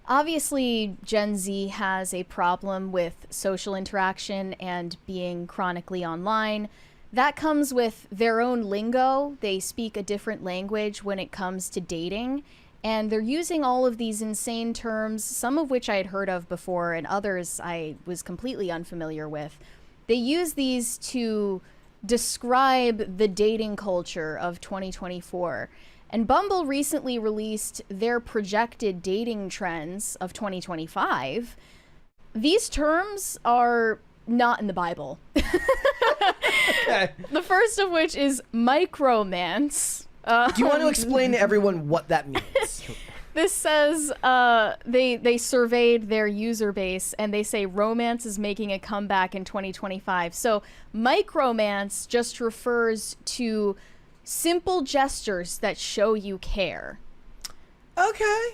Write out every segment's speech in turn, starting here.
Obviously, Gen Z has a problem with social interaction and being chronically online. That comes with their own lingo. They speak a different language when it comes to dating. And they're using all of these insane terms, some of which I had heard of before and others I was completely unfamiliar with. They use these to describe the dating culture of 2024. And Bumble recently released their projected dating trends of 2025. These terms are not in the Bible. Okay. The first of which is micromance. Do you want to explain to everyone what that means? This says they surveyed their user base and they say romance is making a comeback in 2025. So micromance just refers to simple gestures that show you care. Okay.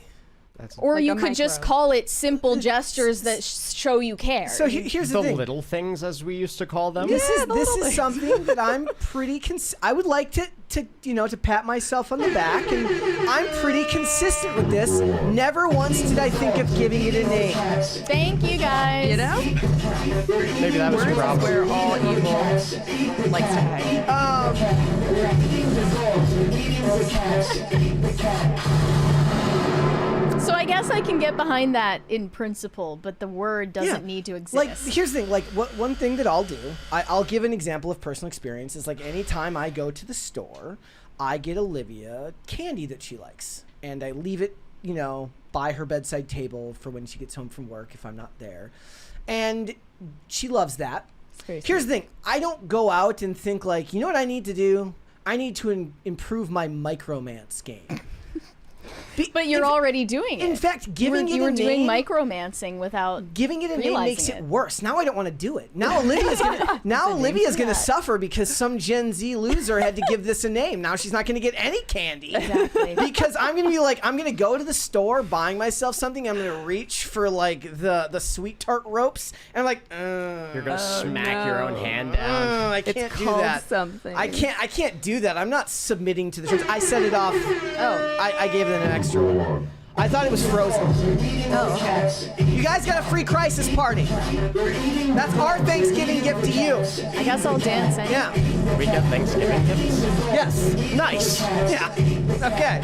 Or like you a could just micro. call it simple gestures that show you care. So here's the The thing. little things, as we used to call them. This is something that I'm pretty I would like to pat myself on the back, and I'm pretty consistent with this. Never once did I think of giving it a name. Thank you, guys. You know? Maybe that was your Words is problem. where all evil likes to hide. So I guess I can get behind that in principle, but the word doesn't need to exist. Like, here's the thing. Like, one thing that I'll do, I'll give an example of personal experience. Is like anytime I go to the store, I get Olivia candy that she likes, and I leave it, by her bedside table for when she gets home from work if I'm not there, and she loves that. Here's the thing. I don't go out and think like, you know what I need to do? I need to improve my micromance game. But you're already doing it. In fact, giving it a name... You were doing micromancing without Giving it a name realizing makes it it. worse. Now I don't want to do it. Now Olivia's gonna suffer because some Gen Z loser had to give this a name. Now she's not gonna get any candy. Exactly. Because I'm gonna be like, I'm gonna go to the store buying myself something. I'm gonna reach for like the sweet tart ropes, and I'm like, You're gonna smack your own hand down. I can't It's do called that. something. I can't do that. I'm not submitting to the terms. I set it off. Oh. I gave it an extra one. I thought it was frozen. Oh, okay. You guys got a free crisis party. That's our Thanksgiving gift to you. I guess I'll dance. Yeah. We get Thanksgiving gifts. Yes. Nice. Yeah. Okay.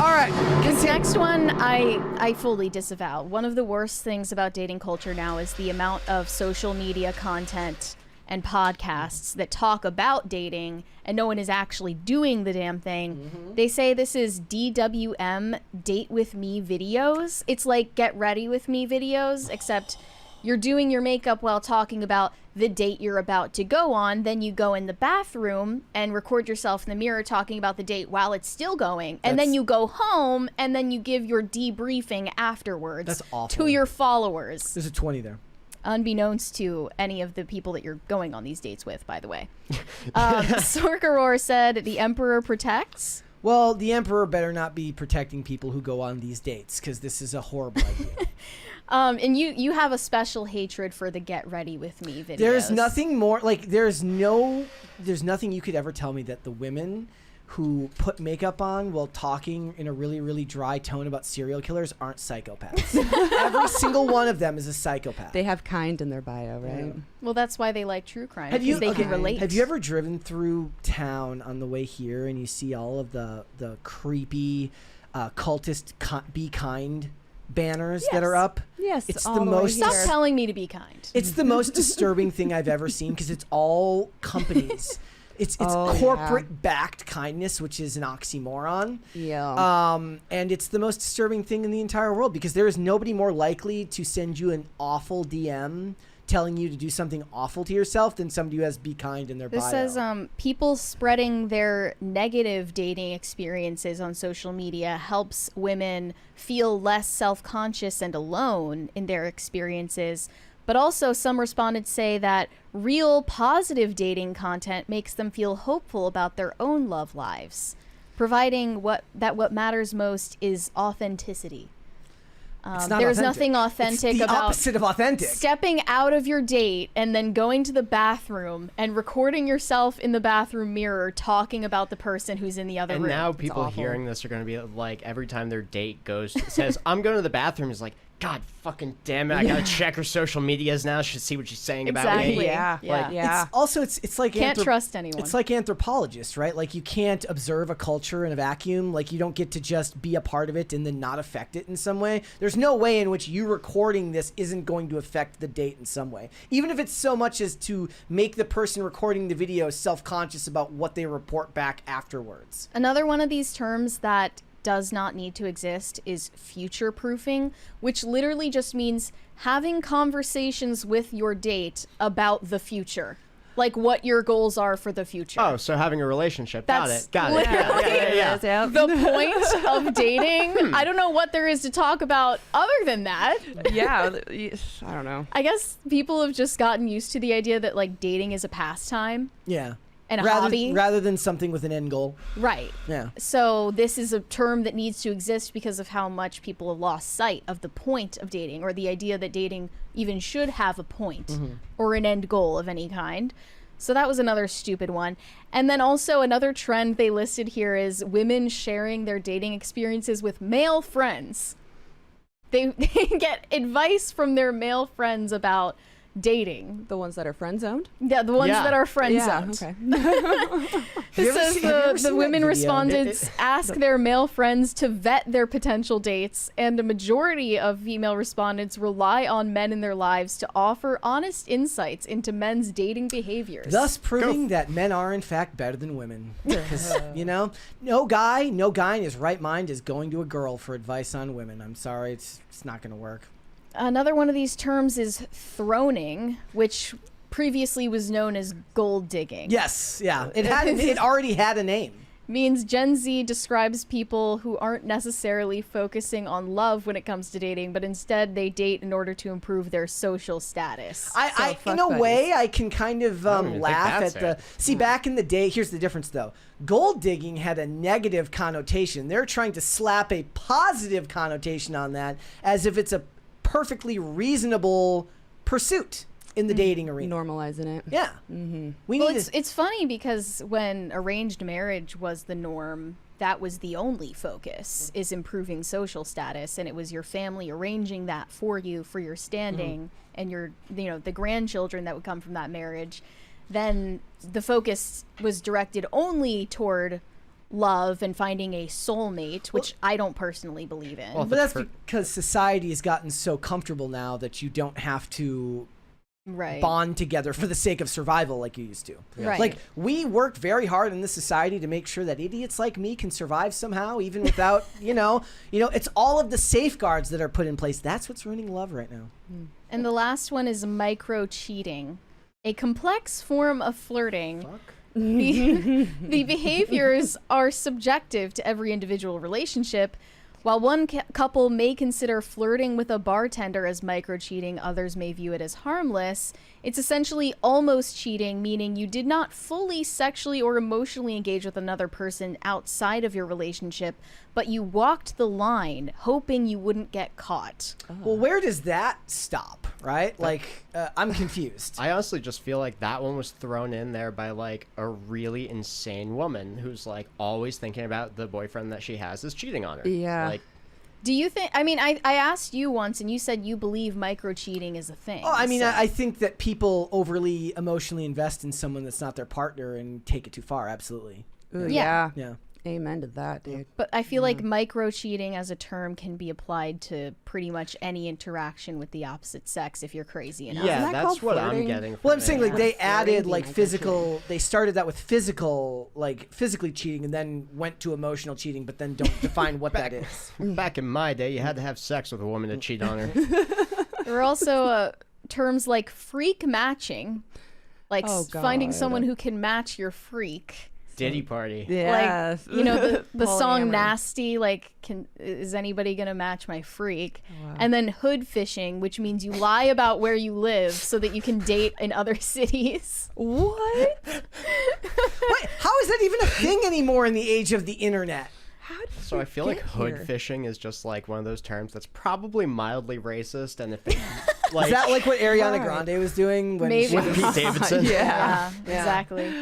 All right. This next one, I fully disavow. One of the worst things about dating culture now is the amount of social media content and podcasts that talk about dating and no one is actually doing the damn thing. Mm-hmm. They say this is DWM, date with me videos. It's like get ready with me videos, except you're doing your makeup while talking about the date you're about to go on. Then you go in the bathroom and record yourself in the mirror talking about the date while it's still going. And then you go home and then you give your debriefing afterwards. That's awful. To your followers. There's a 20 there. Unbeknownst to any of the people that you're going on these dates with, by the way. Sorkaror said, the Emperor protects. Well, the Emperor better not be protecting people who go on these dates, because this is a horrible idea. And you have a special hatred for the get ready with me videos. There's nothing more, like, there's nothing you could ever tell me that the women who put makeup on while talking in a really, really dry tone about serial killers aren't psychopaths. Every single one of them is a psychopath. They have kind in their bio, right? Well, that's why they like true crime. Have you, because they can relate. Have you ever driven through town on the way here and you see all of the creepy cultist be kind banners that are up? Yes, It's all the the way most- Stop here. telling me to be kind. It's the most disturbing thing I've ever seen because it's all companies. It's Oh, corporate backed kindness, which is an oxymoron. Yeah. And it's the most disturbing thing in the entire world because there is nobody more likely to send you an awful DM telling you to do something awful to yourself than somebody who has be kind in their bio. This says people spreading their negative dating experiences on social media helps women feel less self-conscious and alone in their experiences. But also some respondents say that real positive dating content makes them feel hopeful about their own love lives, providing what matters most is authenticity. It's not There's authentic. nothing authentic It's the about opposite of authentic. stepping out of your date and then going to the bathroom and recording yourself in the bathroom mirror talking about the person who's in the other And room. now people awful. hearing this are going to be like, every time their date says, I'm going to the bathroom, is like, God fucking damn it, I gotta check her social medias now, should see what she's saying about Exactly. me. Yeah. Yeah. Yeah. It's like Can't trust anyone. It's like anthropologists, right? Like you can't observe a culture in a vacuum. Like you don't get to just be a part of it and then not affect it in some way. There's no way in which you recording this isn't going to affect the date in some way. Even if it's so much as to make the person recording the video self-conscious about what they report back afterwards. Another one of these terms that does not need to exist is future proofing, which literally just means having conversations with your date about the future, like what your goals are for the future. Oh, so having a relationship. That's Got it. literally Yeah. the point of dating. I don't know what there is to talk about other than that. Yeah. I don't know. I guess people have just gotten used to the idea that like dating is a pastime Yeah. and a hobby. Rather than something with an end goal. Right. Yeah. So this is a term that needs to exist because of how much people have lost sight of the point of dating, or the idea that dating even should have a point or an end goal of any kind. So that was another stupid one. And then also another trend they listed here is women sharing their dating experiences with male friends. They get advice from their male friends about dating. The ones that are friend zoned. Yeah, the ones Yeah. that are friend zoned. Okay. It you ever says seen- have you ever the seen that women video? respondents ask their male friends to vet their potential dates, and a majority of female respondents rely on men in their lives to offer honest insights into men's dating behaviors. Thus proving that men are in fact better than women. Because, no guy in his right mind is going to a girl for advice on women. I'm sorry, it's not going to work. Another one of these terms is throning, which previously was known as gold digging. Yes, yeah. It already had a name. Means Gen Z describes people who aren't necessarily focusing on love when it comes to dating, but instead they date in order to improve their social status. I fuck in a buddies. way, I can kind of don't even think laugh that's at the. it. See, back in the day, here's the difference though. Gold digging had a negative connotation. They're trying to slap a positive connotation on that, as if it's a perfectly reasonable pursuit in the dating arena. Normalizing it. Yeah. Mm-hmm. We Well, need it's funny because when arranged marriage was the norm, that was the only focus, is improving social status, and it was your family arranging that for you for your standing and your the grandchildren that would come from that marriage. Then the focus was directed only toward love and finding a soulmate, which I don't personally believe in. Well, But that's For- because society has gotten so comfortable now that you don't have to right. bond together for the sake of survival like you used to. Right. Like we worked very hard in this society to make sure that idiots like me can survive somehow, even without, it's all of the safeguards that are put in place. That's what's ruining love right now. And the last one is micro cheating, a complex form of flirting. The behaviors are subjective to every individual relationship. While one couple may consider flirting with a bartender as micro-cheating, others may view it as harmless. It's essentially almost cheating, meaning you did not fully sexually or emotionally engage with another person outside of your relationship, but you walked the line, hoping you wouldn't get caught. Well, where does that stop, right? Like, I'm confused. I honestly just feel like that one was thrown in there by like a really insane woman who's like always thinking about the boyfriend that she has is cheating on her. Yeah. Like, Do you think, I asked you once and you said you believe micro-cheating is a thing. Oh, I mean, so- I think that people overly emotionally invest in someone that's not their partner and take it too far. Absolutely. Ooh, Yeah. yeah. Yeah. Amen to that, dude. But I feel like micro-cheating as a term can be applied to pretty much any interaction with the opposite sex if you're crazy enough. yeah, that that's called what I'm flirting? getting from Well, I'm it. saying like they Flirting added being like like physical. They started that with physical, like physically cheating, and then went to emotional cheating, but then don't define what that is. Back in my day, you had to have sex with a woman to cheat on her. There are also terms like freak matching, like Oh, finding God. someone who can match your freak. Diddy party. Yes. Like, the song Polyamory. Nasty, like, is anybody gonna match my freak? Wow. And then hood fishing, which means you lie about where you live so that you can date in other cities. What? Wait, how is that even a thing anymore in the age of the internet? How did So we I feel like get hood here? fishing is just like one of those terms that's probably mildly racist, and if they, like, Is that like what Ariana Right. Grande was doing when Maybe. she with was- Pete Davidson? Yeah. Yeah, exactly.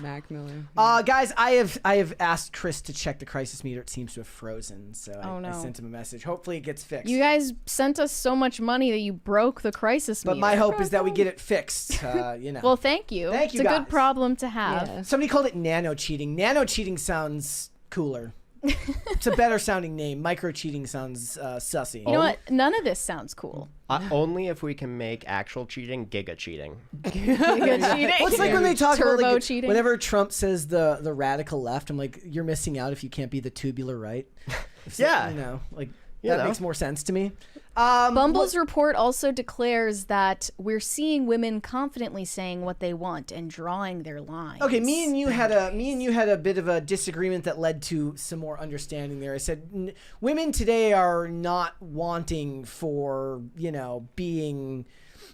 Mac Miller. Guys, I have asked Chris to check the crisis meter. It seems to have frozen, so Oh, I no. sent him a message. Hopefully, it gets fixed. You guys sent us so much money that you broke the crisis but meter. my hope is that we get it fixed. You know. Well, thank you. Thank you, It's a guys. good problem to have. Yeah. Somebody called it nano cheating. Nano cheating sounds cooler. It's a better sounding name. Micro cheating sounds sussy. You know what? None of this sounds cool. Only if we can make actual cheating giga cheating. Good cheating. Well, it's like when they talk about Turbo like, cheating. whenever Trump says the radical left, I'm like, you're missing out if you can't be the tubular right. Yeah. You know, like You that know. makes more sense to me. Bumble's report also declares that we're seeing women confidently saying what they want and drawing their lines. Okay, me and you had a bit of a disagreement that led to some more understanding there. I said women today are not wanting for, being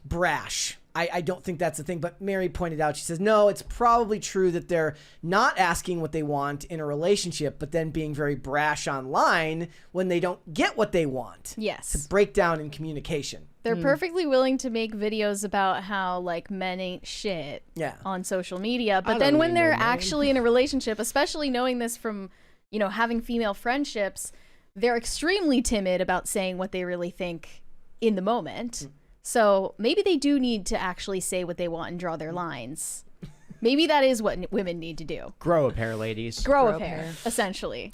brash. I don't think that's the thing, but Mary pointed out, she says, no, it's probably true that they're not asking what they want in a relationship, but then being very brash online when they don't get what they want. Yes. Breakdown in communication. They're perfectly willing to make videos about how like men ain't shit Yeah. on social media, but don't then when need no they're men. actually in a relationship, especially knowing this from, having female friendships, they're extremely timid about saying what they really think in the moment. So maybe they do need to actually say what they want and draw their lines. Maybe that is what women need to do. Grow a pair, ladies. Grow Grow a a pair, pair. essentially.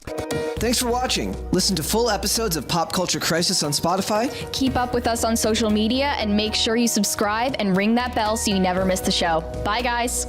Thanks for watching. Listen to full episodes of Pop Culture Crisis on Spotify. Keep up with us on social media and make sure you subscribe and ring that bell so you never miss the show. Bye, guys.